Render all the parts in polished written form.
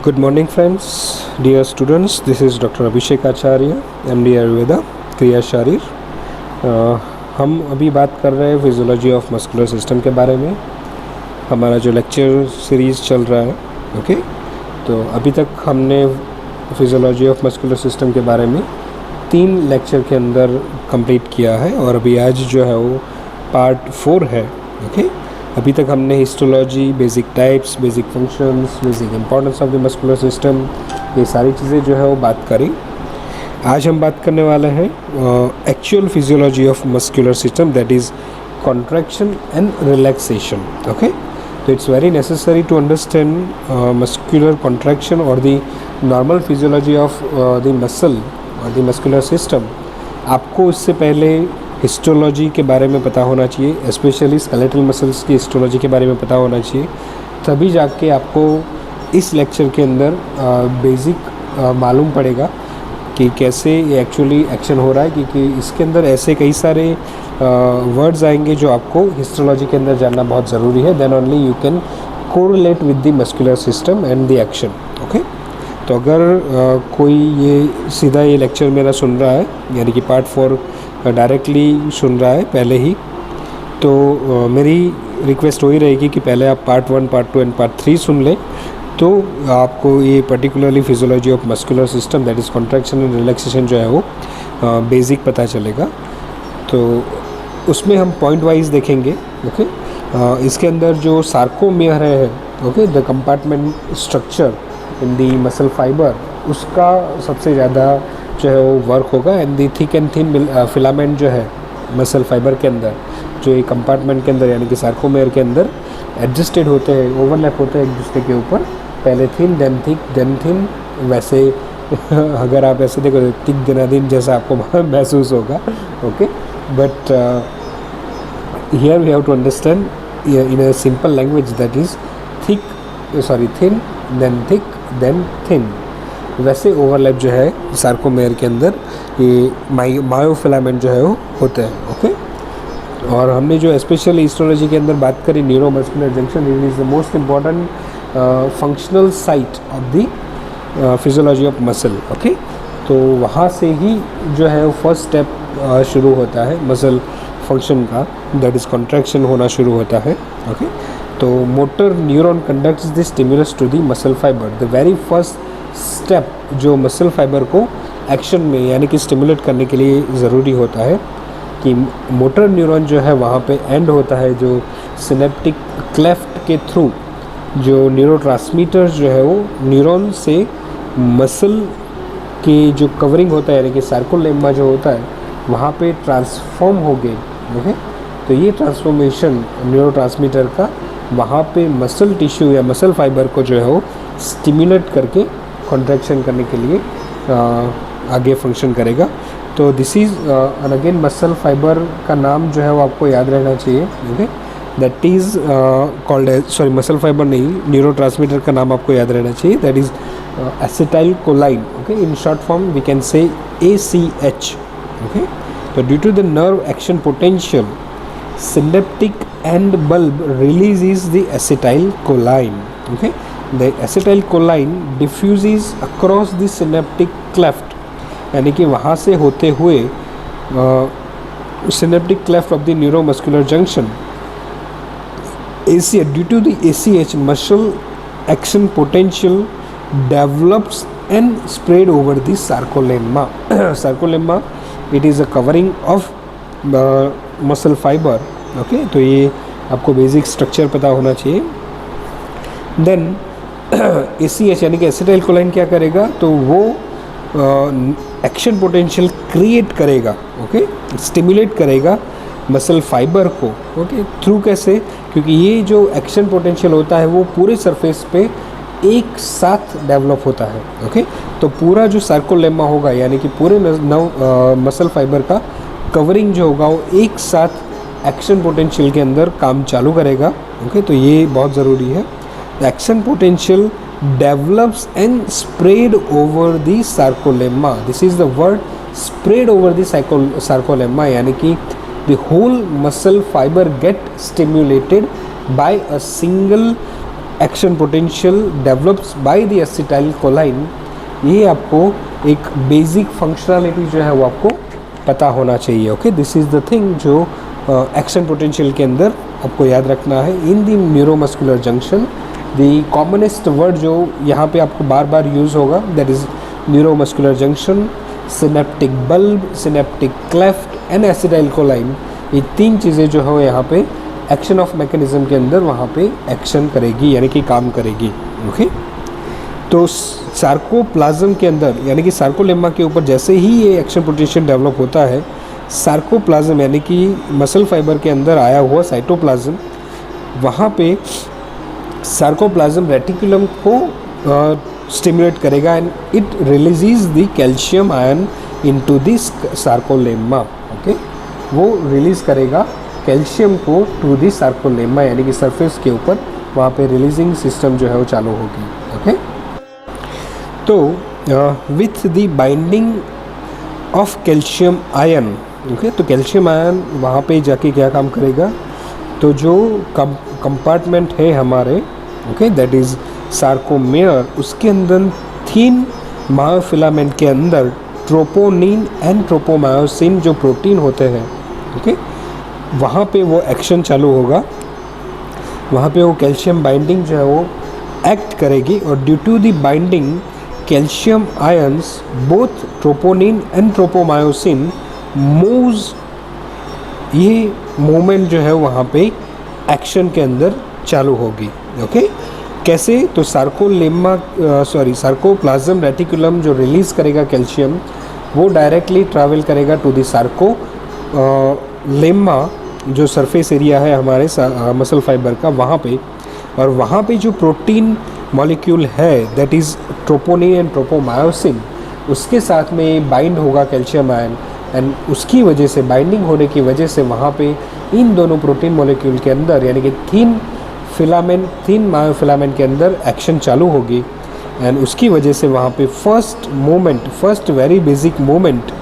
Good morning, friends, dear students. This is Dr. Abhishek Acharya, MD Ayurveda, क्रिया शारीर। हम अभी बात कर रहे हैं फिजियोलॉजी ऑफ मस्कुलर सिस्टम के बारे में। हमारा जो लेक्चर सीरीज़ चल रहा है, ओके। तो अभी तक हमने फिजियोलॉजी ऑफ मस्कुलर सिस्टम के बारे में 3 लेक्चर के अंदर कंप्लीट किया है और अभी आज जो है वो पार्ट 4 है, ओके। अभी तक हमने histology, basic types, basic functions, basic importance of the muscular system, ये सारी चीज़ें जो है वो बात करी। आज हम बात करने वाले हैं actual physiology of muscular system, that is contraction and relaxation, okay. तो it's very necessary to understand muscular contraction और the normal physiology of the muscle और द मस्कुलर सिस्टम। आपको इससे पहले हिस्टोलॉजी के बारे में पता होना चाहिए, स्पेशली स्केलेटल मसल्स की हिस्टोलॉजी के बारे में पता होना चाहिए, तभी जाके आपको इस लेक्चर के अंदर बेसिक मालूम पड़ेगा कि कैसे ये एक्चुअली एक्शन हो रहा है, क्योंकि इसके अंदर ऐसे कई सारे वर्ड्स आएंगे जो आपको हिस्टोलॉजी के अंदर जानना बहुत ज़रूरी है। Then only you can correlate with the muscular system and the action, okay. तो अगर कोई ये सीधा ये लेक्चर मेरा सुन रहा है, यानी कि पार्ट 4 डायरेक्टली सुन रहा है पहले ही, तो मेरी रिक्वेस्ट वही रहेगी कि पहले आप पार्ट 1, पार्ट 2 एंड पार्ट 3 सुन लें, तो आपको ये particularly physiology of muscular system, that is contraction and relaxation जो है वो बेसिक पता चलेगा। तो उसमें हम पॉइंट वाइज देखेंगे, ओके। इसके अंदर जो सार्कोमेयर है, okay, the compartment structure in the muscle fibre, उसका सबसे ज़्यादा जो है वो वर्क होगा। And the thick and thin filament जो है मसल फाइबर के अंदर, जो एक कंपार्टमेंट के अंदर यानी कि सार्कोमेयर के अंदर एडजस्टेड होते हैं, ओवरलैप होते हैं एक दूसरे के ऊपर, पहले thin then thick then thin, वैसे अगर आप ऐसे देखो थिक दिन जैसा आपको महसूस होगा, okay. But here we have to understand in a simple language, that is thin then thick then thin. वैसे ओवरलैप जो है सार्कोमेयर के अंदर ये मायोफिलामेंट जो है वो होते हैं, ओके। और हमने जो स्पेशली हिस्टोलॉजी के अंदर बात करी neuromuscular junction, it is the most important functional site of the physiology of muscle, okay. तो वहाँ से ही जो है वो फर्स्ट स्टेप शुरू होता है मसल फंक्शन का, दैट इज़ कॉन्ट्रैक्शन होना शुरू होता है, ओके। तो motor neuron conducts the stimulus to the muscle fibre. The very first step जो मसल फाइबर को एक्शन में यानी कि स्टिमुलेट करने के लिए ज़रूरी होता है कि मोटर न्यूरॉन जो है वहाँ पे एंड होता है, जो सिनेप्टिक क्लेफ्ट के थ्रू जो न्यूरोट्रांसमीटर जो है वो न्यूरॉन से मसल की जो कवरिंग होता है यानी कि सार्कोलेमा जो होता है वहाँ पे ट्रांसफॉर्म हो गए, ओके। तो ये ट्रांसफॉर्मेशन न्यूरोट्रांसमीटर का वहाँ पे मसल टिश्यू या मसल फाइबर को जो है वो स्टिमुलेट करके कॉन्ट्रैक्शन करने के लिए आगे फंक्शन करेगा। तो this is and again muscle fibre का नाम जो है वो आपको याद रहना चाहिए, okay. That is called muscle fibre नहीं, न्यूरोट्रांसमीटर का नाम आपको याद रहना चाहिए, that is acetylcholine, okay. In short form we can say ACH, okay. तो due to the nerve action potential synaptic end bulb releases the acetylcholine, okay. The acetylcholine diffuses across the synaptic cleft, यानी कि वहाँ से होते हुए synaptic cleft of the neuromuscular junction, ACH, due to the ACH muscle action potential develops and spread over the sarcolemma. Sarcolemma, it is a covering of muscle fibre, okay. तो ये आपको basic structure पता होना चाहिए। Then ACH यानी कि acetylcholine क्या करेगा, तो वो एक्शन पोटेंशियल क्रिएट करेगा, ओके, स्टिमुलेट करेगा मसल फाइबर को, ओके। थ्रू कैसे, क्योंकि ये जो एक्शन पोटेंशियल होता है वो पूरे सरफेस पे एक साथ डेवलप होता है, ओके। तो पूरा जो सार्कोलेमा होगा यानी कि पूरे मसल फाइबर का कवरिंग जो होगा वो एक साथ एक्शन पोटेंशियल के अंदर काम चालू करेगा, ओके। तो ये बहुत ज़रूरी है। The action potential develops and spread over the sarcolemma, this is the word, spread over the sarcolemma, यानी कि the whole muscle fibre get stimulated by a single action potential develops by the acetylcholine, ये आपको एक basic functionality जो है वो आपको पता होना चाहिए। Okay, this is the thing जो एक्शन पोटेंशियल के अंदर आपको याद रखना है। In the neuromuscular junction, the commonest word जो यहाँ पे आपको बार बार यूज़ होगा, that is neuromuscular junction, synaptic bulb, synaptic cleft and acetyl कोलाइन। ये तीन चीज़ें जो है यहाँ पे एक्शन ऑफ मैकेनिज्म के अंदर वहाँ पे एक्शन करेगी, यानी कि काम करेगी। ओके, तो सार्कोप्लाज्म के अंदर यानी कि सार्कोलेमा के ऊपर जैसे ही ये एक्शन पोटेंशियल डेवलप होता है, सार्कोप्लाज्म यानी कि मसल फाइबर के अंदर आया हुआ साइटोप्लाज्म, वहाँ पे सार्कोप्लाज्म रेटिकुलम को स्टिमुलेट करेगा and it releases the calcium ion into this sarcolemma. Okay, वो रिलीज़ करेगा कैल्शियम को टू दी सार्कोलेमा यानी कि सरफेस के ऊपर, वहाँ पे रिलीजिंग सिस्टम जो है वो चालू होगी। ओके, तो with the binding of calcium ion, okay, तो कैल्शियम आयन वहाँ पे जाके क्या काम करेगा, तो जो कंपार्टमेंट है हमारे, ओके, दैट इज़ सार्कोमेयर, उसके अंदर थिन मायोफिलामेंट के अंदर ट्रोपोनिन एंड ट्रोपोमायोसिन जो प्रोटीन होते हैं, ओके, वहाँ पे वो एक्शन चालू होगा, वहाँ पे वो कैल्शियम बाइंडिंग जो है वो एक्ट करेगी और due to the binding calcium ions both troponin and tropomyosin moves, ये मूवमेंट जो है वहाँ पे एक्शन के अंदर चालू होगी। ओके, कैसे, तो सार्कोप्लाज्म रेटिकुलम जो रिलीज़ करेगा कैल्शियम, वो डायरेक्टली ट्रैवल करेगा टू द सार्कोलेमा जो सरफेस एरिया है हमारे मसल फाइबर का, वहाँ पे, और वहाँ पे जो प्रोटीन मॉलिक्यूल है that is troponin and tropomyosin, उसके साथ में बाइंड होगा कैल्शियम आयन एंड उसकी वजह से, बाइंडिंग होने की वजह से वहाँ पे इन दोनों प्रोटीन मॉलिक्यूल के अंदर यानी कि थिन मायोफिलामेंट के अंदर एक्शन चालू होगी एंड उसकी वजह से वहाँ पे फर्स्ट वेरी बेसिक मूवमेंट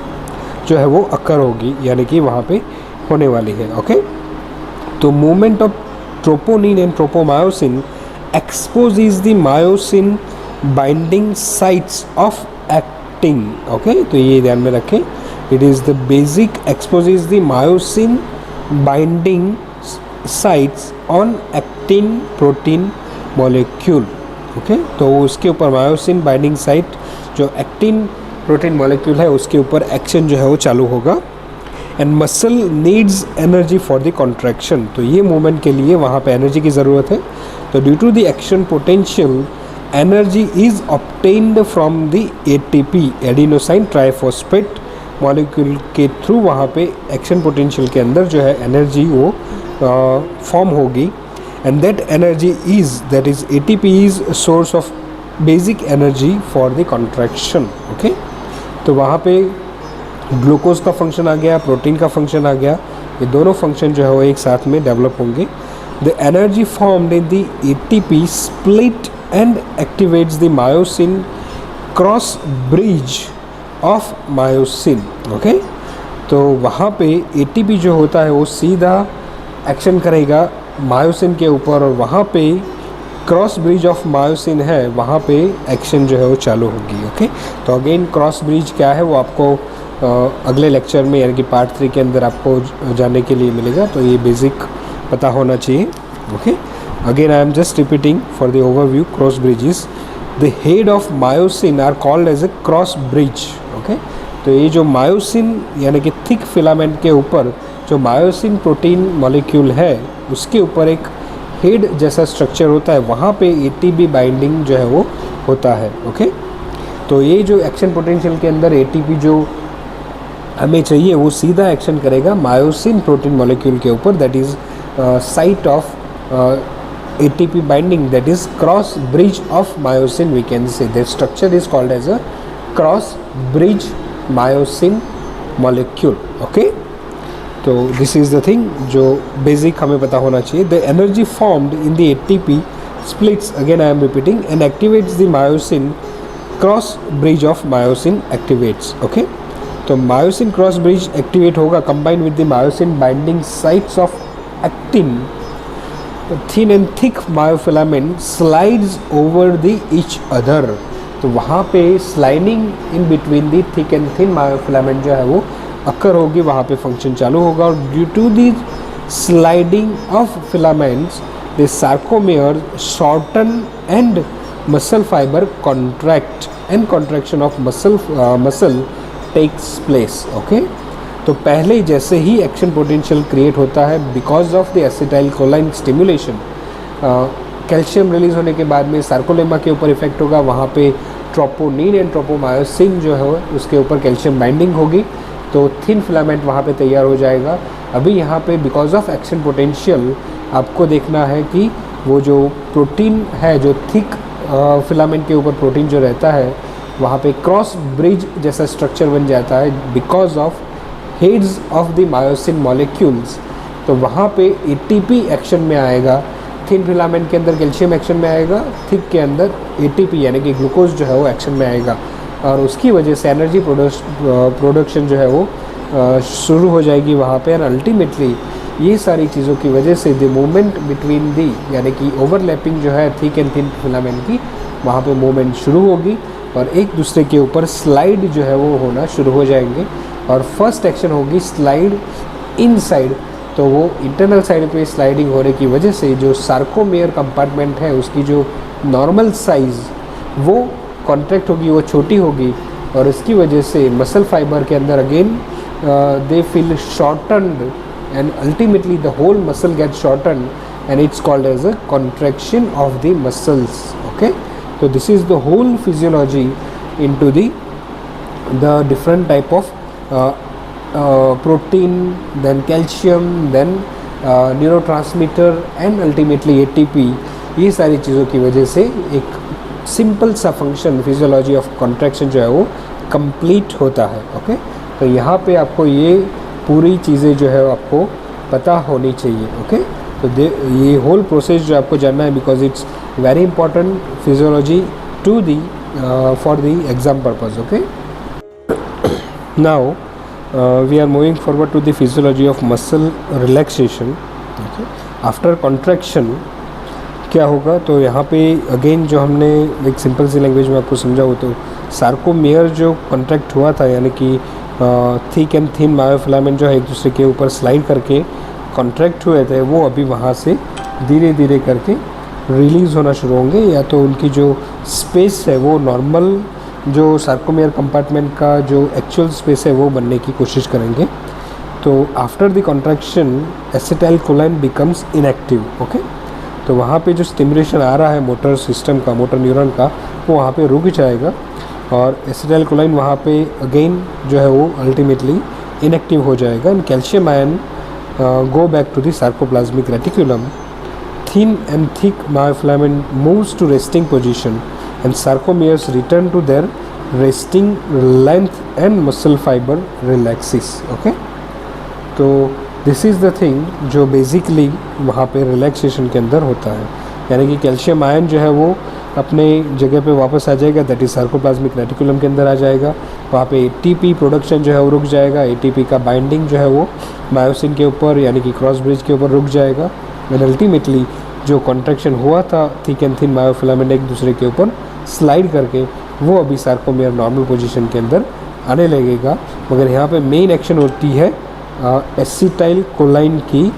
जो है वो अकर होगी, यानी कि वहाँ पे होने वाली है। ओके, तो movement of troponin and tropomyosin exposes the myosin binding sites of actin. Okay, तो ये ध्यान में रखें, it is the basic exposes the myosin binding sites on actin protein molecule. Okay, तो उसके ऊपर मायोसिन बाइंडिंग साइट जो एक्टिन प्रोटीन मॉलिक्यूल है उसके ऊपर एक्शन जो है वो चालू होगा and muscle needs energy for the contraction, तो ये मूवमेंट के लिए वहाँ पे एनर्जी की ज़रूरत है। तो due to the action potential energy is obtained from the ATP adenosine triphosphate molecule के थ्रू, वहाँ पे एक्शन पोटेंशियल के अंदर जो है एनर्जी वो फॉर्म होगी and that energy that is ATP is source of basic energy for the contraction. Okay, तो वहाँ पे ग्लूकोज का फंक्शन आ गया, प्रोटीन का फंक्शन आ गया, ये दोनों फंक्शन जो है वो एक साथ में डेवलप होंगे। The energy formed in the ATP split and activates the myosin cross bridge of myosin. Okay, तो वहाँ पे एटीपी जो होता है वो सीधा एक्शन करेगा मायोसिन के ऊपर और वहाँ पे क्रॉस ब्रिज ऑफ मायोसिन है, वहाँ पे एक्शन जो है वो चालू होगी। ओके, तो अगेन क्रॉस ब्रिज क्या है वो आपको अगले लेक्चर में यानी कि पार्ट 3 के अंदर आपको जानने के लिए मिलेगा, तो ये बेसिक पता होना चाहिए। Okay, again I am just repeating for the overview, cross bridges, the head of myosin are called as a cross bridge. Okay, तो ये जो मायोसिन यानी कि थिक फिलामेंट के ऊपर जो मायोसिन प्रोटीन मॉलिक्यूल है उसके ऊपर एक हेड जैसा स्ट्रक्चर होता है, वहाँ पे एटीपी बाइंडिंग जो है वो होता है। ओके, तो ये जो एक्शन पोटेंशियल के अंदर एटीपी जो हमें चाहिए वो सीधा एक्शन करेगा मायोसिन प्रोटीन मॉलिक्यूल के ऊपर, that is site of ATP binding, that is cross bridge of myosin, we can say the structure is called as a cross bridge myosin molecule. Okay, तो this is the thing जो basic हमें पता होना चाहिए. The energy formed in the ATP splits, again I am repeating, and activates the myosin cross bridge of myosin activates. Okay, तो myosin cross bridge activate होगा combined with the myosin binding sites of actin thin and thick myofilament slides over the each other, तो वहाँ पे sliding in between the thick and thin myofilament जो है वो अकर होगी, वहाँ पे फंक्शन चालू होगा। और due to the sliding of filaments the sarcomere shorten and muscle fibre contract and contraction of muscle takes place. Okay, तो पहले जैसे ही एक्शन पोटेंशियल क्रिएट होता है because of the acetylcholine stimulation, calcium release होने के बाद में सार्कोलेमा के ऊपर इफेक्ट होगा, वहाँ पे ट्रोपोनिन एंड ट्रोपोमायोसिन जो है उसके ऊपर कैल्शियम बाइंडिंग होगी, तो थिन फिलामेंट वहाँ पे तैयार हो जाएगा। अभी यहाँ पे बिकॉज ऑफ एक्शन पोटेंशियल आपको देखना है कि वो जो प्रोटीन है, जो थिक फिलामेंट के ऊपर प्रोटीन जो रहता है, वहाँ पे क्रॉस ब्रिज जैसा स्ट्रक्चर बन जाता है because of heads of the myosin molecules. तो वहाँ पे एटीपी एक्शन में आएगा, थिन फिलामेंट के अंदर कैल्शियम एक्शन में आएगा, थिक के अंदर एटीपी यानी कि ग्लूकोज जो है वो एक्शन में आएगा, और उसकी वजह से एनर्जी प्रोडक्शन जो है वो शुरू हो जाएगी वहाँ पे। और अल्टीमेटली ये सारी चीज़ों की वजह से द मूवमेंट बिटवीन दी यानी कि ओवरलैपिंग जो है थिक एंड थिन फिलामेंट की, वहाँ पे मूवमेंट शुरू होगी और एक दूसरे के ऊपर स्लाइड जो है वो होना शुरू हो जाएंगे। और फर्स्ट एक्शन होगी स्लाइड इनसाइड, तो वो इंटरनल साइड पे स्लाइडिंग होने की वजह से जो सार्कोमेयर कंपार्टमेंट है उसकी जो नॉर्मल साइज़ वो कॉन्ट्रैक्ट होगी, वो छोटी होगी, और इसकी वजह से मसल फाइबर के अंदर again they feel shortened and ultimately the whole muscle gets shortened and it's called as a contraction of the muscles. Okay, so this is the whole physiology into the different type of protein, then calcium, then neurotransmitter and ultimately ATP। ये सारी चीज़ों की वजह से एक simple सा function physiology of contraction जो है वो कंप्लीट होता है। ओके, तो यहाँ पे आपको ये पूरी चीज़ें जो है आपको पता होनी चाहिए। ओके, तो ये होल प्रोसेस जो आपको जानना है because it's very important physiology to the for the exam purpose. Okay, now we are moving forward to the physiology of muscle relaxation. After contraction क्या होगा, तो यहाँ पे अगेन जो हमने एक सिंपल सी लैंग्वेज में आपको समझाऊँ तो सार्कोमेयर जो कॉन्ट्रैक्ट हुआ था यानी कि थिक एंड थिन मायोफिलामेंट जो है एक दूसरे के ऊपर स्लाइड करके कॉन्ट्रैक्ट हुए थे, वो अभी वहाँ से धीरे धीरे करके रिलीज़ होना शुरू होंगे, या तो उनकी जो स्पेस है वो नॉर्मल जो सार्कोमेयर कंपार्टमेंट का जो एक्चुअल स्पेस है वो बनने की कोशिश करेंगे। तो after the contraction acetyl कोलाइन becomes inactive. Okay, तो वहाँ पे जो स्टिमुलेशन आ रहा है मोटर सिस्टम का, मोटर न्यूरॉन का, वो वहाँ पे रुक जाएगा और एसिटाइल कोलाइन वहाँ पे अगेन जो है वो अल्टीमेटली इनएक्टिव हो जाएगा and calcium ion go back to the sarcoplasmic reticulum. Thin and thick myofilament moves to resting position and sarcomeres return to their resting length and muscle fibre relaxes. Okay, तो this is the thing जो basically वहाँ पे relaxation के अंदर होता है, यानी कि कैल्शियम आयन जो है वो अपने जगह पे वापस आ जाएगा, दैट इज़ सार्कोप्लाज्मिक रेटिकुलम के अंदर आ जाएगा। वहाँ पे एटीपी प्रोडक्शन जो है वो रुक जाएगा, एटीपी का बाइंडिंग जो है वो मायोसिन के ऊपर यानी कि क्रॉस ब्रिज के ऊपर रुक जाएगा एंड अल्टीमेटली जो कॉन्ट्रैक्शन हुआ था थिक एंड थिन मायोफिलामेंट एक दूसरे के ऊपर स्लाइड करके, वो अभी सार्कोमेयर नॉर्मल पोजीशन के अंदर आने लगेगा। मगर यहाँ पे मेन एक्शन होती है एसिटाइल कोलाइन की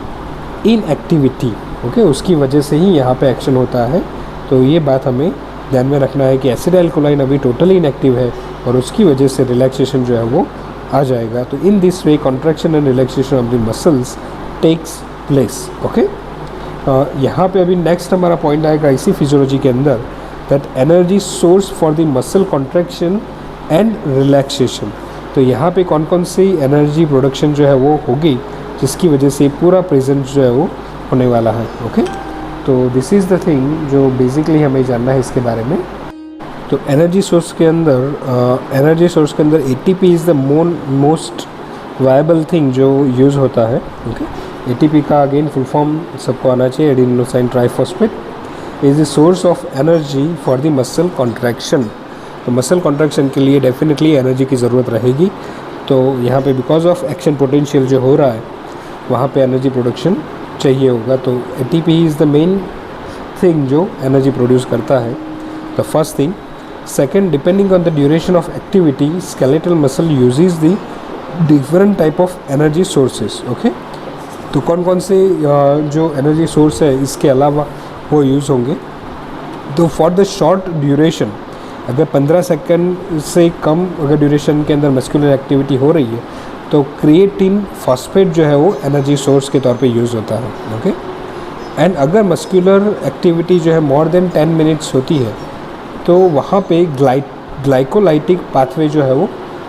इनएक्टिविटी। ओके, उसकी वजह से ही यहाँ पे एक्शन होता है। तो ये बात हमें ध्यान में रखना है कि एसिटाइल कोलाइन अभी टोटली इनएक्टिव है और उसकी वजह से रिलैक्सेशन जो है वो आ जाएगा। तो in this way contraction and relaxation of the muscles takes place. Okay, यहाँ पे अभी नेक्स्ट हमारा पॉइंट आएगा इसी फिजियोलॉजी के अंदर, that energy source for the muscle contraction and relaxation. तो यहाँ पे कौन कौन सी एनर्जी प्रोडक्शन जो है वो होगी जिसकी वजह से पूरा प्रेजेंट जो है वो होने वाला है। ओके, तो दिस इज़ द थिंग जो बेसिकली हमें जानना है इसके बारे में। तो एनर्जी सोर्स के अंदर ATP is the most viable thing जो यूज़ होता है। ओके, एटीपी का अगेन फुल फॉर्म सबको आना चाहिए, adenosine triphosphate is the source of energy for the muscle contraction. तो मसल कॉन्ट्रैक्शन के लिए डेफिनेटली एनर्जी की ज़रूरत रहेगी। तो यहाँ पे बिकॉज ऑफ एक्शन पोटेंशियल जो हो रहा है वहाँ पे एनर्जी प्रोडक्शन चाहिए होगा। तो ATP is the main thing जो एनर्जी प्रोड्यूस करता है, the first thing. Second, depending on the duration of activity skeletal muscle uses the different type of energy sources. Okay, तो कौन कौन से जो एनर्जी सोर्स है इसके अलावा वो यूज़ होंगे। तो फॉर द शॉर्ट ड्यूरेशन, अगर 15 सेकंड से कम अगर ड्यूरेशन के अंदर मस्कुलर एक्टिविटी हो रही है तो क्रिएटिन फॉस्फेट जो है वो एनर्जी सोर्स के तौर पे यूज़ होता है। ओके, एंड अगर मस्कुलर एक्टिविटी जो है मोर देन 10 मिनट्स होती है तो वहाँ पे ग्लाइकोलाइटिक पाथवे जो है वो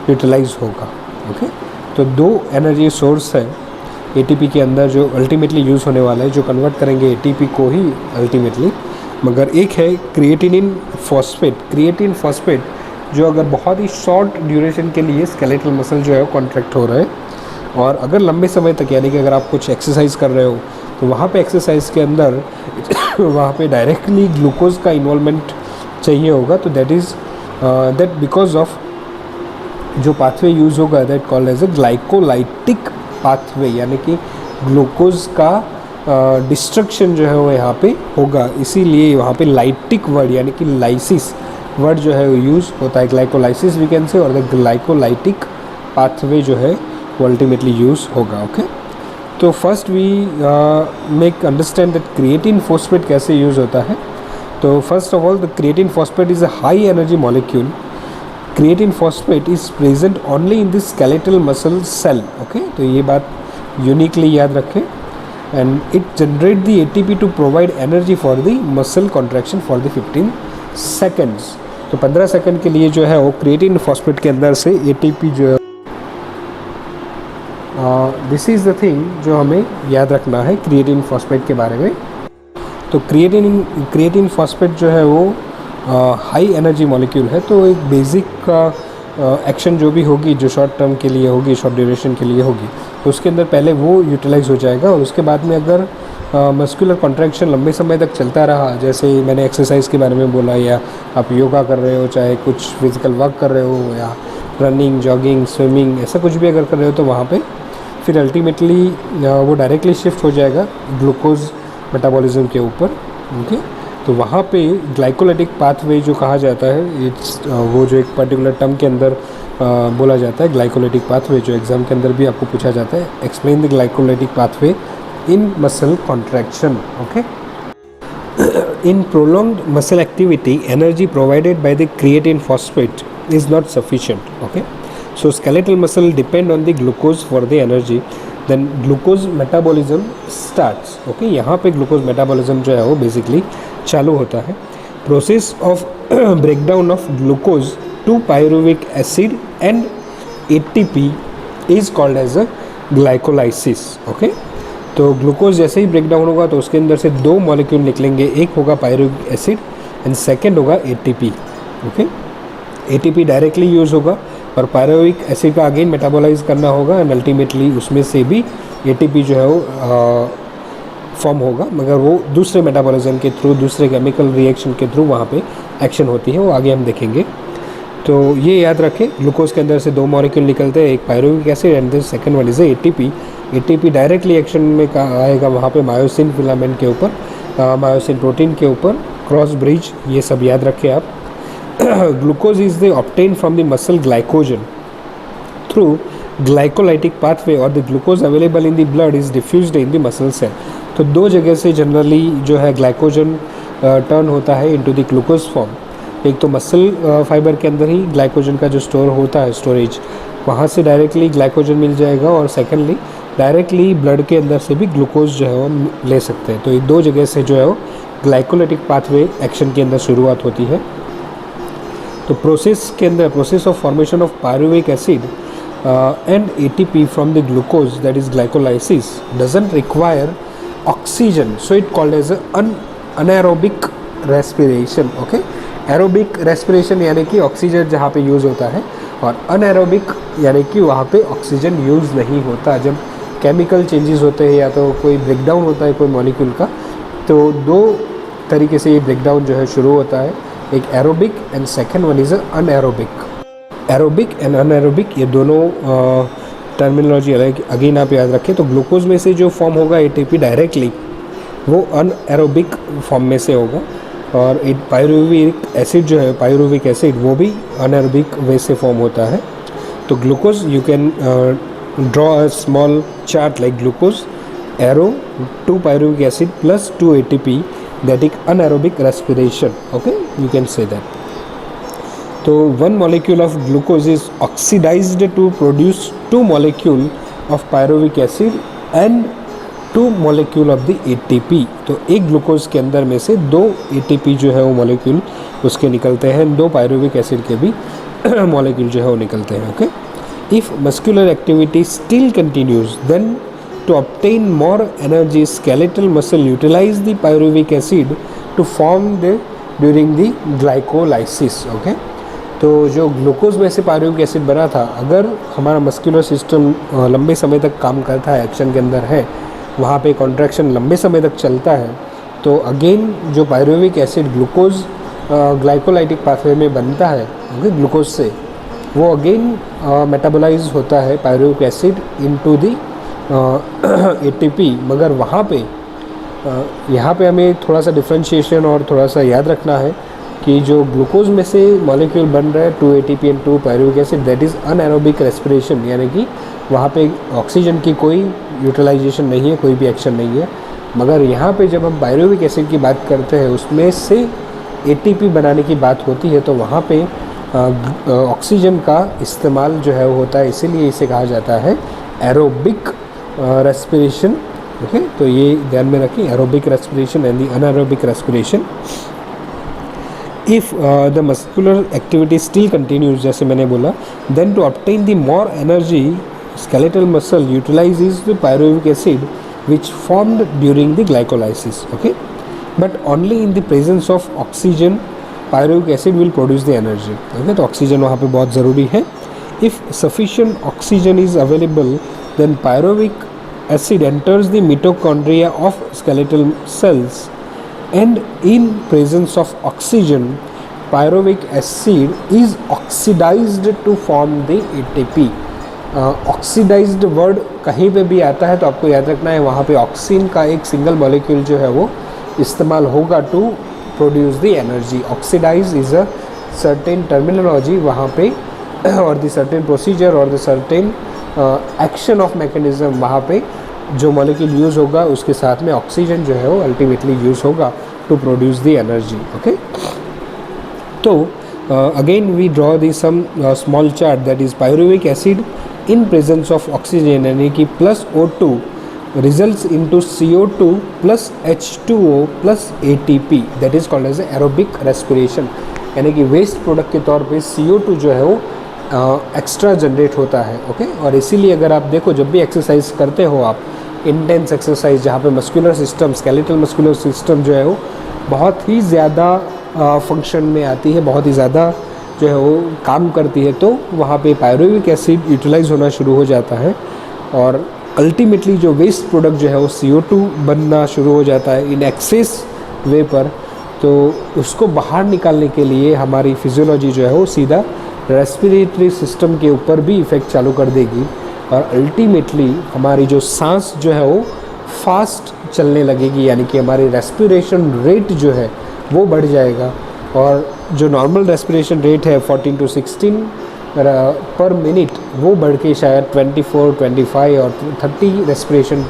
यूटिलाइज होगा। ओके, तो दो एनर्जी सोर्स है ATP के अंदर जो अल्टीमेटली यूज़ होने वाला है, जो कन्वर्ट करेंगे ATP को ही अल्टीमेटली। मगर एक है क्रिएटिनिन फॉस्फेट। क्रिएटिन फॉस्फेट जो अगर बहुत ही शॉर्ट ड्यूरेशन के लिए स्केलेटल मसल जो है वो कॉन्ट्रैक्ट हो रहा है, और अगर लंबे समय तक, यानी कि अगर आप कुछ एक्सरसाइज कर रहे हो तो वहाँ पे एक्सरसाइज के अंदर वहाँ पे डायरेक्टली ग्लूकोज का इन्वॉल्वमेंट चाहिए होगा। तो दैट बिकॉज ऑफ जो पाथवे यूज़ होगा that called as a glycolytic pathway, यानी कि ग्लूकोज का डिस्ट्रक्शन जो है वो यहाँ पे होगा, इसीलिए वहाँ पे लाइटिक वर्ड यानी कि लाइसिस वर्ड जो है वो यूज़ होता है। ग्लाइकोलाइसिस वी कैन से, और द ग्लाइकोलाइटिक पाथवे जो है वो अल्टीमेटली यूज़ होगा। ओके, तो first we make understand that creatine phosphate कैसे यूज़ होता है। तो first of all the creatine phosphate is a high energy molecule. Creatine phosphate is present only in the skeletal muscle cell. Okay, तो ये बात uniquely याद रखें। And it generate the ATP to provide energy for the muscle contraction for the 15 seconds. तो 15 second के लिए जो है वो क्रिएटिन फॉस्फेट के अंदर से ATP जो है, दिस इज़ द थिंग जो हमें याद रखना है क्रिएटिन फॉस्फेट के बारे में। तो क्रिएटिन फॉस्फेट जो है वो हाई एनर्जी मॉलिक्यूल है। तो एक बेसिक एक्शन जो भी होगी, जो शॉर्ट टर्म के लिए होगी, शॉर्ट ड्यूरेशन के लिए होगी, तो उसके अंदर पहले वो यूटिलाइज हो जाएगा, और उसके बाद में अगर मस्कुलर कॉन्ट्रैक्शन लंबे समय तक चलता रहा, जैसे मैंने एक्सरसाइज के बारे में बोला, या आप योगा कर रहे हो, चाहे कुछ फिजिकल वर्क कर रहे हो, या रनिंग, जॉगिंग, स्विमिंग, ऐसा कुछ भी अगर कर रहे हो, तो वहाँ पे फिर अल्टीमेटली वो डायरेक्टली शिफ्ट हो जाएगा ग्लूकोज मेटाबॉलिज्म के ऊपर। ओके, तो वहाँ पे ग्लाइकोलाइटिक पाथवे जो कहा जाता है, वो जो एक पर्टिकुलर टर्म के अंदर बोला जाता है ग्लाइकोलाइटिक पाथवे, जो एग्जाम के अंदर भी आपको पूछा जाता है, explain the glycolytic pathway in muscle contraction. Okay, in prolonged muscle activity energy provided by the creatine phosphate is not sufficient. Okay, so skeletal muscle depend on the glucose for the energy, then glucose metabolism starts. Okay, यहाँ पे glucose metabolism जो है वो basically चालू होता है। process of breakdown of glucose to pyruvic acid and ATP is called as a glycolysis. Okay, तो glucose जैसे ही ब्रेक डाउन होगा तो उसके अंदर से दो मॉलिक्यूल निकलेंगे, एक होगा पायरुविक एसिड एंड सेकंड होगा ATP। Okay, ATP directly use होगा और पायरुविक एसिड का अगेन मेटाबोलाइज करना होगा, एंड अल्टीमेटली उसमें से भी ATP जो है वो फॉर्म होगा, मगर वो दूसरे मेटाबॉलिज्म के थ्रू, दूसरे केमिकल रिएक्शन के थ्रू वहाँ पे एक्शन होती है, वो आगे हम देखेंगे। तो ये याद रखें, ग्लूकोज के अंदर से दो मॉलिक्यूल निकलते हैं, एक pyruvic acid and the second one is ATP। ATP directly action में आएगा वहाँ पे मायोसिन फिलामेंट के ऊपर, मायोसिन प्रोटीन के ऊपर, क्रॉस ब्रिज, ये सब याद रखें आप। Glucose is the obtain from the muscle glycogen through glycolytic pathway, और the glucose available in the blood is diffused in the muscle cell. तो दो जगह से जनरली जो है ग्लाइकोजन टर्न होता है इनटू द ग्लूकोज फॉर्म। एक तो मसल फाइबर के अंदर ही ग्लाइकोजन का जो स्टोर होता है, स्टोरेज, वहाँ से डायरेक्टली ग्लाइकोजन मिल जाएगा, और सेकेंडली डायरेक्टली ब्लड के अंदर से भी ग्लूकोज जो है वो ले सकते हैं। तो ये दो जगह से जो है वो ग्लाइकोलाइटिक पाथवे एक्शन के अंदर शुरुआत होती है। तो प्रोसेस के अंदर, process of formation of pyruvic acid and ATP from the glucose, that is glycolysis, doesn't require oxygen, so it called as anaerobic respiration. Okay, aerobic respiration यानी कि ऑक्सीजन जहाँ पे यूज़ होता है, और अनएरोबिक यानी कि वहाँ पे ऑक्सीजन यूज़ नहीं होता। जब केमिकल चेंजेस होते हैं या तो कोई ब्रेकडाउन होता है कोई मॉलिक्यूल का, तो दो तरीके से ये ब्रेकडाउन जो है शुरू होता है, एक aerobic and second one is anaerobic. Aerobic and anaerobic ये दोनों टर्मिनोलॉजी अगेन आप याद रखें, तो ग्लूकोज में से जो फॉर्म होगा एटीपी डायरेक्टली वो अनएरोबिक फॉर्म में से होगा, और पायरुविक एसिड जो है, पायरुविक एसिड, वो भी अनएरोबिक वे से फॉर्म होता है। तो glucose you can draw a small chart like glucose arrow 2 pyruvic acid plus 2 ATP, that is anaerobic respiration. Okay, you can say that. So one molecule of glucose is oxidized to produce 2 molecule of pyruvic acid and 2 molecule of the ATP. तो एक glucose के अंदर में से 2 ATP जो है वो molecule उसके निकलते हैं, 2 पायरुविक एसिड के भी मॉलिक्यूल जो है वो निकलते हैं। Okay, if muscular activity still continues, then to obtain more energy, skeletal muscle utilize the pyruvic acid to form the during the glycolysis. Okay, तो जो ग्लूकोज में से पायरुविक एसिड बना था, अगर हमारा मस्कुलर सिस्टम लंबे समय तक काम करता है, एक्शन के अंदर है, वहाँ पे कॉन्ट्रैक्शन लंबे समय तक चलता है, तो अगेन जो pyruvic acid glucose glycolytic pathway में बनता है, ओके, ग्लूकोज से, वो अगेन मेटाबोलाइज होता है pyruvic acid into the ATP। मगर वहाँ पे यहाँ पे हमें थोड़ा सा डिफ्रेंशिएशन और थोड़ा सा याद रखना है कि जो ग्लूकोज में से मॉलिक्यूल बन रहा है 2 ATP and 2 pyruvic acid, that is anaerobic respiration, यानी कि वहाँ पे ऑक्सीजन की कोई यूटिलाइजेशन नहीं है, कोई भी एक्शन नहीं है। मगर यहाँ पे जब हम पायरुविक एसिड की बात करते हैं, उसमें से ATP बनाने की बात होती है, तो वहाँ पे ऑक्सीजन का इस्तेमाल जो है वो होता है, इसीलिए इसे कहा जाता है एरोबिक रेस्पिरेशन। ओके, तो ये ध्यान में रखें, aerobic respiration and the anaerobic respiration. If the muscular activity still continues, जैसे मैंने बोला, then to obtain the more energy skeletal muscle utilizes the pyruvic acid which formed during the glycolysis. Okay, but only in the presence of oxygen pyruvic acid will produce the energy. Okay, तो oxygen वहाँ पे बहुत ज़रूरी है। If sufficient oxygen is available, then pyruvic acid enters the mitochondria of skeletal cells, and in presence of oxygen, pyruvic acid is oxidized to form the ATP. Oxidised word कहीं पे भी आता है तो आपको याद रखना है, वहाँ पे ऑक्सीन का एक सिंगल मॉलिक्यूल जो है वो इस्तेमाल होगा to produce the energy. Oxidise is a certain terminology वहाँ पे, और द सर्टेन प्रोसीजर और the certain action of mechanism, वहाँ पे जो मॉलिक्यूल यूज़ होगा उसके साथ में ऑक्सीजन जो है वो अल्टीमेटली यूज़ होगा to produce the energy. Okay, तो again we draw the some small chart, that is pyruvic acid in presence of oxygen, यानी कि plus O2 results into CO2 plus H2O plus ATP, that is called as aerobic respiration। यानी कि waste product के तौर पे CO2 जो है वो एक्स्ट्रा जनरेट होता है। ओके, और इसीलिए अगर आप देखो, जब भी एक्सरसाइज करते हो आप, इंटेंस एक्सरसाइज जहाँ पे muscular system, skeletal muscular system जो है वो बहुत ही ज़्यादा फंक्शन में आती है, बहुत ही ज़्यादा जो है वो काम करती है, तो वहाँ पे पायरुविक एसिड यूटिलाइज होना शुरू हो जाता है, और अल्टीमेटली जो वेस्ट प्रोडक्ट जो है वो CO2 बनना शुरू हो जाता है इन एक्सेस वे पर। तो उसको बाहर निकालने के लिए हमारी फिजियोलॉजी जो है वो सीधा रेस्पिरेटरी सिस्टम के ऊपर भी इफ़ेक्ट चालू कर देगी, और अल्टीमेटली हमारी जो सांस जो है वो फास्ट चलने लगेगी, यानी कि हमारी रेस्पिरेशन रेट जो है वो बढ़ जाएगा, और जो नॉर्मल रेस्पिरेशन रेट है 14 to 16 पर मिनट, वो बढ़ के शायद 24, 25 और 30 रेस्पिरेशन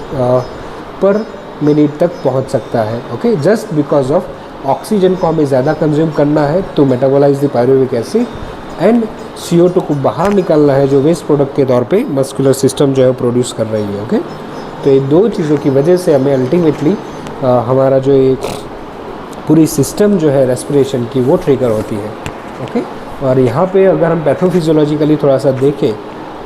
पर मिनट तक पहुंच सकता है। Okay, just because of oxygen को हमें ज़्यादा कंज्यूम करना है to metabolise the pyruvic acid, and CO2 को बाहर निकालना है जो वेस्ट प्रोडक्ट के तौर पे मस्कुलर सिस्टम जो है प्रोड्यूस कर रही है। ओके, तो ये दो चीज़ों की वजह से हमें अल्टीमेटली हमारा जो ये पूरी सिस्टम जो है रेस्पिरेशन की वो ट्रिगर होती है। ओके, और यहाँ पे अगर हम पैथोफिजियोलॉजिकली थोड़ा सा देखें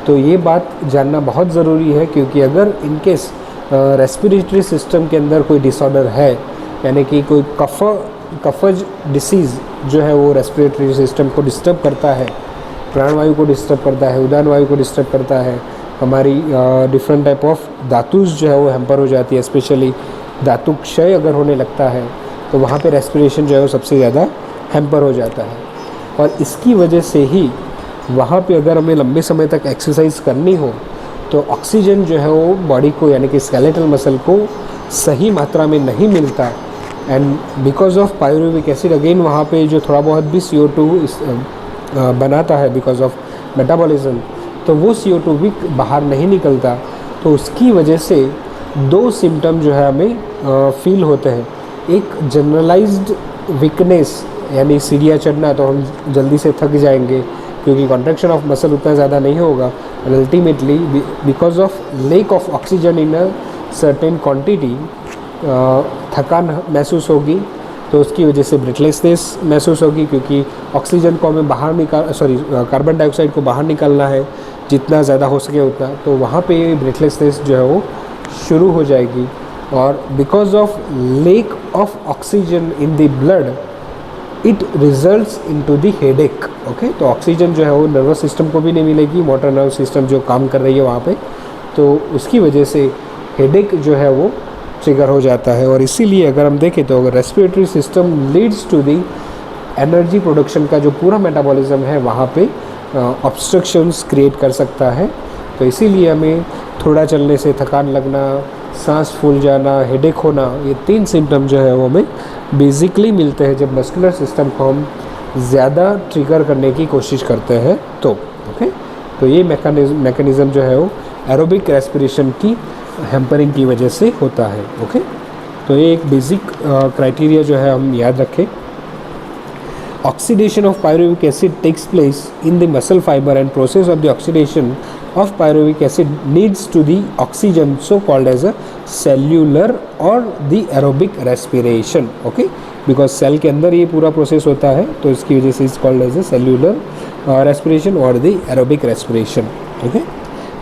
तो ये बात जानना बहुत ज़रूरी है, क्योंकि अगर इनकेस रेस्पिरेटरी सिस्टम के अंदर कोई डिसऑर्डर है, यानी कि कोई कफज डिसीज़ जो है वो रेस्पिरेटरी सिस्टम को डिस्टर्ब करता है, प्राणवायु को डिस्टर्ब करता है, उदान वायु को डिस्टर्ब करता है, हमारी डिफरेंट टाइप ऑफ धातुज जो है वो हैम्पर हो जाती है, स्पेशली धातु क्षय अगर होने लगता है तो वहाँ पे रेस्पिरेशन जो है वो सबसे ज़्यादा हैम्पर हो जाता है। और इसकी वजह से ही वहाँ पे अगर हमें लंबे समय तक एक्सरसाइज करनी हो तो ऑक्सीजन जो है वो बॉडी को यानी कि स्केलेटल मसल को सही मात्रा में नहीं मिलता, and because of pyruvic acid again वहाँ पे जो थोड़ा बहुत भी CO2 बनाता है बिकॉज ऑफ मेटाबॉलिज्म, तो वो CO2 भी बाहर नहीं निकलता। तो उसकी वजह से दो सिम्टम जो है हमें फील होते हैं। एक जनरलाइज्ड वीकनेस, यानी सीढ़ियाँ चढ़ना तो हम जल्दी से थक जाएंगे क्योंकि कॉन्ट्रैक्शन ऑफ मसल उतना ज़्यादा नहीं होगा, and ultimately because of lake of oxygen in a certain quantity थकान महसूस होगी। तो उसकी वजह से ब्रेथलेसनेस महसूस होगी क्योंकि ऑक्सीजन को हमें बाहर कार्बन डाइऑक्साइड को बाहर निकालना है जितना ज़्यादा हो सके उतना, तो वहाँ पे ब्रेथलेसनेस जो है वो शुरू हो जाएगी। और because of lake of oxygen in the blood it results into the headache. Okay, तो ऑक्सीजन जो है वो नर्वस सिस्टम को भी नहीं मिलेगी, मोटर नर्व सिस्टम जो काम कर रही है वहाँ पे, तो उसकी वजह से हेडेक जो है वो ट्रिगर हो जाता है। और इसीलिए अगर हम देखें तो अगर respiratory system leads to the energy production का जो पूरा मेटाबॉलिज्म है वहाँ पे ऑब्स्ट्रक्शंस क्रिएट कर सकता है। तो इसीलिए हमें थोड़ा चलने से थकान लगना, सांस फूल जाना, हेडेक होना, ये 3 सिम्टम जो है वो हमें बेसिकली मिलते हैं जब मस्कुलर सिस्टम को हम ज़्यादा ट्रिगर करने की कोशिश करते हैं। तो ओके, तो ये मैकेनिज़्म जो है वो एरोबिक रेस्पिरेशन की हैम्परिंग की वजह से होता है। ओके, तो ये एक बेसिक क्राइटेरिया जो है हम याद रखें। Oxidation of pyruvic acid takes place in the muscle fiber, and process of the oxidation of pyruvic acid needs to the oxygen, so called as a cellular or the aerobic respiration. Okay, because cell के अंदर ये पूरा process होता है तो इसकी वजह से is called as a cellular respiration or the aerobic respiration. Okay,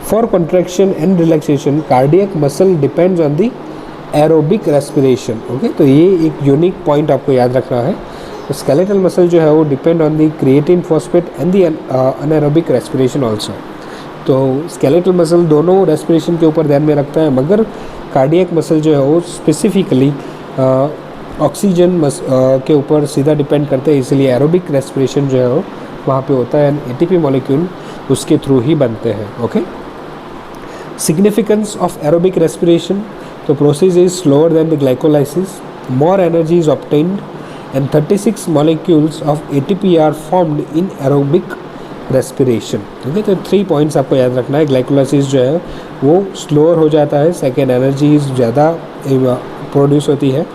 for contraction and relaxation cardiac muscle depends on the aerobic respiration. Okay, तो ये एक यूनिक पॉइंट आपको याद रखना है। तो स्केलेटल मसल जो है वो depend on the creatine phosphate and the anaerobic respiration also. तो स्केलेटल मसल दोनों रेस्पिरेशन के ऊपर ध्यान में रखता है, मगर कार्डियक मसल जो है वो स्पेसिफिकली ऑक्सीजन के ऊपर सीधा डिपेंड करते हैं, इसलिए एरोबिक रेस्पिरेशन जो है वो वहाँ पे होता है, एंड ATP मॉलिक्यूल उसके थ्रू ही बनते हैं। Okay, significance of aerobic respiration, तो process is slower than the glycolysis, more energy is obtained, and 36 molecules of ATP are formed in aerobic respiration. ठीक है, तो 3 पॉइंट्स आपको याद रखना है। ग्लाइकोलाइसिस जो है वो स्लोअर हो जाता है, सेकेंड एनर्जी ज़्यादा प्रोड्यूस होती है,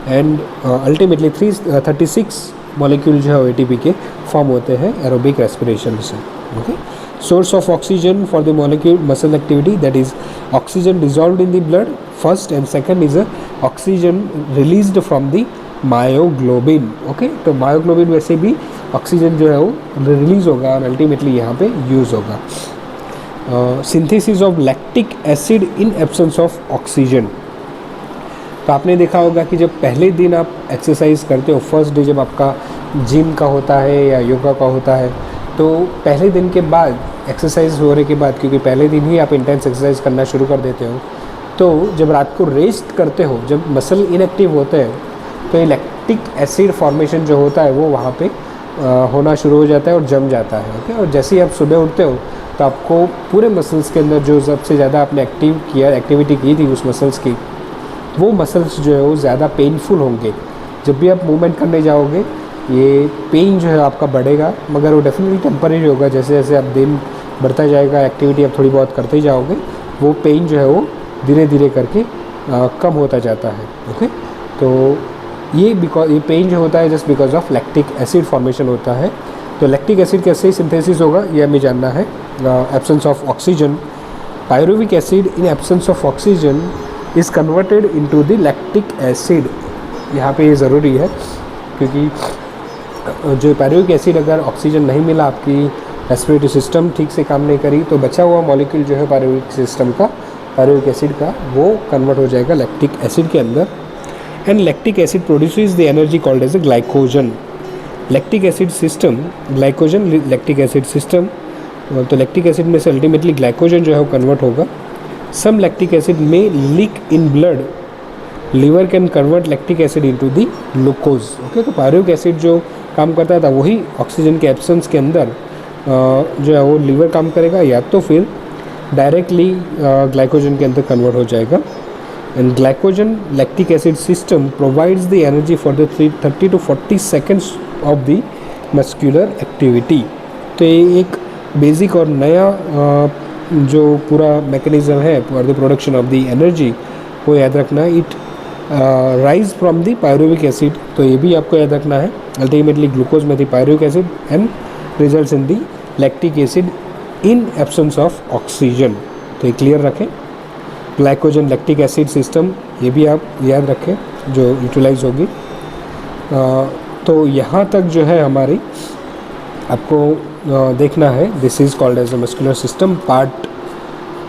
एंड अल्टीमेटली 36 मॉलिक्यूल जो है ATP के फॉर्म होते हैं एरोबिक रेस्पिरेशन से। Okay, source of oxygen for the molecule muscle activity, that is oxygen dissolved in the blood first, and second is oxygen released from the myoglobin. Okay, तो myoglobin वैसे भी oxygen जो है वो release होगा और ultimately यहाँ पे यूज़ होगा। Synthesis of lactic acid in absence of oxygen, तो आपने देखा होगा कि जब पहले दिन आप एक्सरसाइज करते हो, फर्स्ट डे जब आपका जिम का होता है या योगा का होता है, तो पहले दिन के बाद एक्सरसाइज होने के बाद, क्योंकि पहले दिन ही आप इंटेंस एक्सरसाइज करना शुरू कर देते हो, तो जब रात को रेस्ट करते हो, जब मसल इनएक्टिव होते हैं, तो लैक्टिक एसिड फॉर्मेशन जो होता है वो वहाँ पे होना शुरू हो जाता है और जम जाता है। ओके, और जैसे ही आप सुबह उठते हो तो आपको पूरे मसल्स के अंदर जो सबसे ज़्यादा आपने एक्टिविटी की थी उस मसल्स की, वो मसल्स जो है वो ज़्यादा पेनफुल होंगे। जब भी आप मूवमेंट करने जाओगे ये पेन जो है आपका बढ़ेगा, मगर वो डेफिनेटली टेम्परेरी होगा। जैसे जैसे आप दिन बढ़ता जाएगा, एक्टिविटी आप थोड़ी बहुत करते ही जाओगे, वो पेन जो है वो धीरे धीरे करके कम होता जाता है। ओके, तो ये पेन जो होता है just because of lactic acid formation होता है। तो लैक्टिक एसिड कैसे सिंथेसिस होगा ये हमें जानना है। Absence of oxygen, pyruvic acid in absence of oxygen is converted into the lactic acid. यहाँ पे ये ज़रूरी है क्योंकि जो पायरुविक एसिड अगर ऑक्सीजन नहीं मिला, आपकी रेस्पिरेटरी सिस्टम ठीक से काम नहीं करी, तो बचा हुआ मॉलिक्यूल जो है पायरुविक एसिड का वो कन्वर्ट हो जाएगा लैक्टिक एसिड के अंदर, and lactic acid produces the energy called as a glycogen. Lactic acid system, glycogen lactic acid system, तो lactic acid में से ultimately glycogen जो है वो कन्वर्ट होगा। Some lactic acid may leak in blood. Liver can convert lactic acid into the glucose. Okay, तो pyruvic acid जो काम करता था वही ऑक्सीजन के एब्सेंस के अंदर जो है वो लीवर काम करेगा, या तो फिर डायरेक्टली ग्लाइकोजन के अंदर कन्वर्ट हो जाएगा। And glycogen lactic acid system provides the energy for the 30 to 40 seconds of the muscular activity. तो ये एक बेसिक और नया जो पूरा मैकेनिज्म है for the production of the energy, वो याद रखना। It rise from the pyruvic acid, तो ये भी आपको याद रखना है। अल्टीमेटली ग्लूकोज में the pyruvic acid and results in the lactic acid in absence of oxygen. तो ये क्लियर रखें। ग्लाइकोजन लैक्टिक एसिड सिस्टम, ये भी आप याद रखें जो यूटिलाइज होगी। तो यहाँ तक जो है हमारी आपको देखना है। This is called as a muscular system part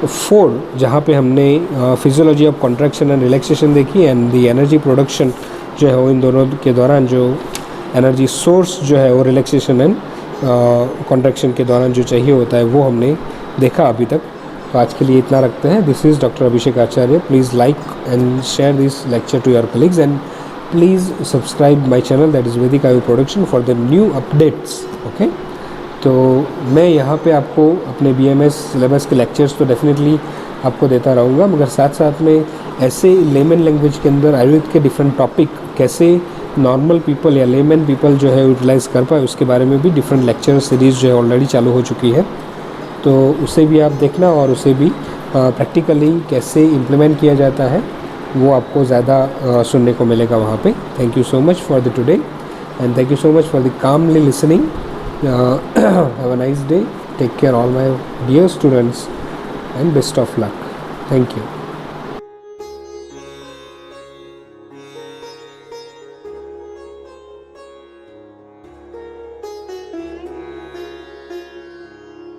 4, जहाँ पे हमने physiology of contraction and relaxation देखी एंड दी एनर्जी प्रोडक्शन जो है वो इन दोनों के दौरान जो एनर्जी सोर्स जो है वो रिलैक्सेशन एंड कॉन्ट्रैक्शन के दौरान जो चाहिए होता है वो हमने देखा अभी तक। तो आज के लिए इतना रखते हैं। This is doctor Abhishek Acharya. Please like and share this lecture to your colleagues and please subscribe my channel that is वैदिक आयु production for the new updates. Okay, तो मैं यहाँ पे आपको अपने BMS सिलेबस के लेक्चर्स तो डेफिनेटली आपको देता रहूँगा, मगर साथ साथ में ऐसे लेमन लैंग्वेज के अंदर आयुर्वेद के डिफरेंट टॉपिक कैसे नॉर्मल पीपल या लेमन पीपल जो है यूटिलाइज़ कर पाए, उसके बारे में भी डिफरेंट लेक्चर सीरीज़ जो है ऑलरेडी चालू हो चुकी है। तो उसे भी आप देखना और उसे भी प्रैक्टिकली कैसे इम्प्लीमेंट किया जाता है वो आपको ज़्यादा सुनने को मिलेगा वहाँ पे। Thank you so much for the today and thank you so much for the calmly listening. Have a nice day, take care all my dear students and best of luck. Thank you.